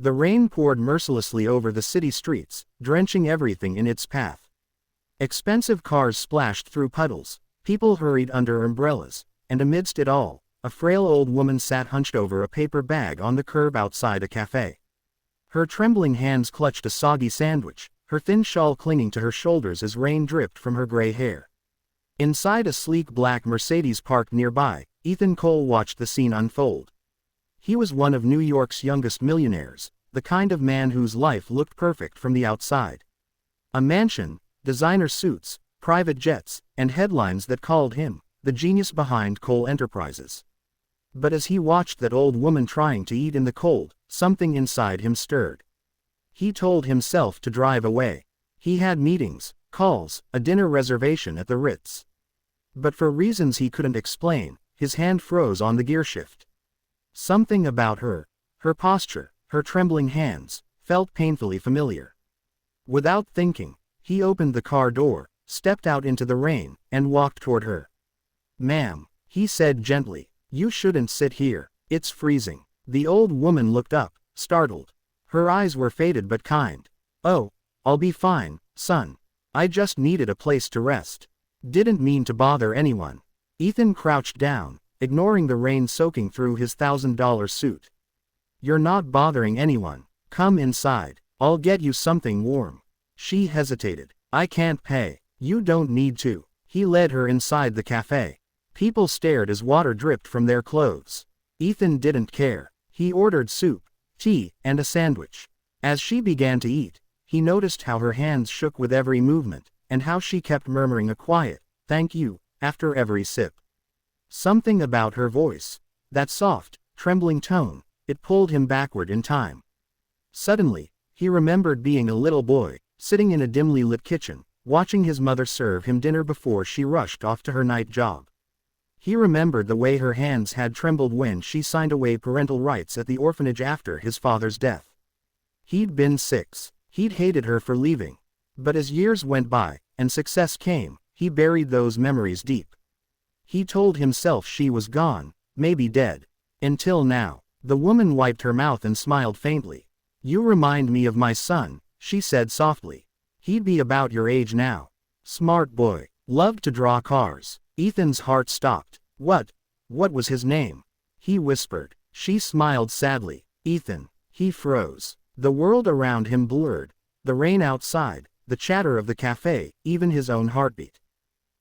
The rain poured mercilessly over the city streets, drenching everything in its path. Expensive cars splashed through puddles, people hurried under umbrellas, and amidst it all, a frail old woman sat hunched over a paper bag on the curb outside a cafe. Her trembling hands clutched a soggy sandwich, her thin shawl clinging to her shoulders as rain dripped from her gray hair. Inside a sleek black Mercedes parked nearby, Ethan Cole watched the scene unfold. He was one of New York's youngest millionaires, the kind of man whose life looked perfect from the outside. A mansion, designer suits, private jets, and headlines that called him the genius behind Cole Enterprises. But as he watched that old woman trying to eat in the cold, something inside him stirred. He told himself to drive away. He had meetings, calls, a dinner reservation at the Ritz. But for reasons he couldn't explain, his hand froze on the gearshift. Something about her posture, her trembling hands, felt painfully familiar. Without thinking, he opened the car door, stepped out into the rain, and walked toward her. "Ma'am," he said gently, "you shouldn't sit here, it's freezing." The old woman looked up, startled. Her eyes were faded but kind. "Oh, I'll be fine, son. I just needed a place to rest. Didn't mean to bother anyone." Ethan crouched down, ignoring the rain soaking through his $1,000 suit. "You're not bothering anyone. Come inside. I'll get you something warm." She hesitated. "I can't pay." "You don't need to." He led her inside the cafe. People stared as water dripped from their clothes. Ethan didn't care. He ordered soup, tea, and a sandwich. As she began to eat, he noticed how her hands shook with every movement, and how she kept murmuring a quiet, "Thank you," after every sip. Something about her voice, that soft, trembling tone, it pulled him backward in time. Suddenly, he remembered being a little boy, sitting in a dimly lit kitchen, watching his mother serve him dinner before she rushed off to her night job. He remembered the way her hands had trembled when she signed away parental rights at the orphanage after his father's death. He'd been 6. He'd hated her for leaving. But as years went by, and success came, he buried those memories deep. He told himself she was gone, maybe dead. Until now. The woman wiped her mouth and smiled faintly. "You remind me of my son," she said softly. "He'd be about your age now. Smart boy. Loved to draw cars." Ethan's heart stopped. What was his name?" he whispered. She smiled sadly. "Ethan." He froze. The world around him blurred. The rain outside, the chatter of the cafe, even his own heartbeat.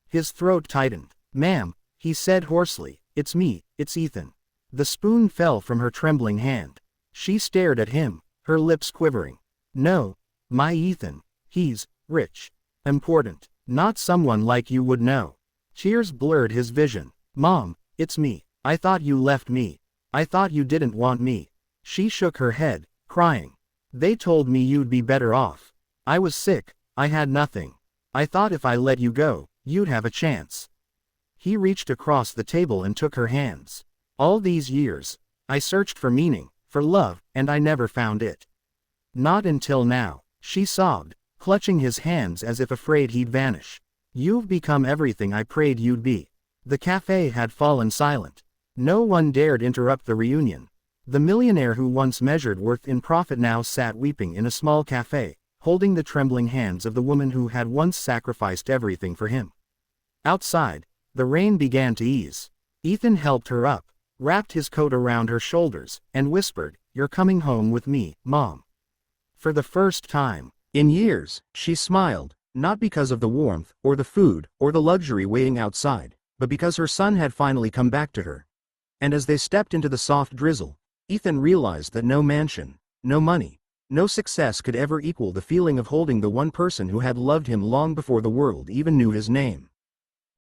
His throat tightened. "Ma'am," he said hoarsely, "it's me, it's Ethan." The spoon fell from her trembling hand. She stared at him, her lips quivering. "No, my Ethan. He's rich. Important. Not someone like you would know." Tears blurred his vision. "Mom, it's me. I thought you left me. I thought you didn't want me." She shook her head, crying. "They told me you'd be better off. I was sick, I had nothing. I thought if I let you go, you'd have a chance." He reached across the table and took her hands. "All these years, I searched for meaning, for love, and I never found it. Not until now," she sobbed, clutching his hands as if afraid he'd vanish. "You've become everything I prayed you'd be." The cafe had fallen silent. No one dared interrupt the reunion. The millionaire who once measured worth in profit now sat weeping in a small cafe, holding the trembling hands of the woman who had once sacrificed everything for him. Outside, the rain began to ease. Ethan helped her up, wrapped his coat around her shoulders, and whispered, "You're coming home with me, Mom." For the first time in years, she smiled. Not because of the warmth, or the food, or the luxury waiting outside, but because her son had finally come back to her. And as they stepped into the soft drizzle, Ethan realized that no mansion, no money, no success could ever equal the feeling of holding the one person who had loved him long before the world even knew his name.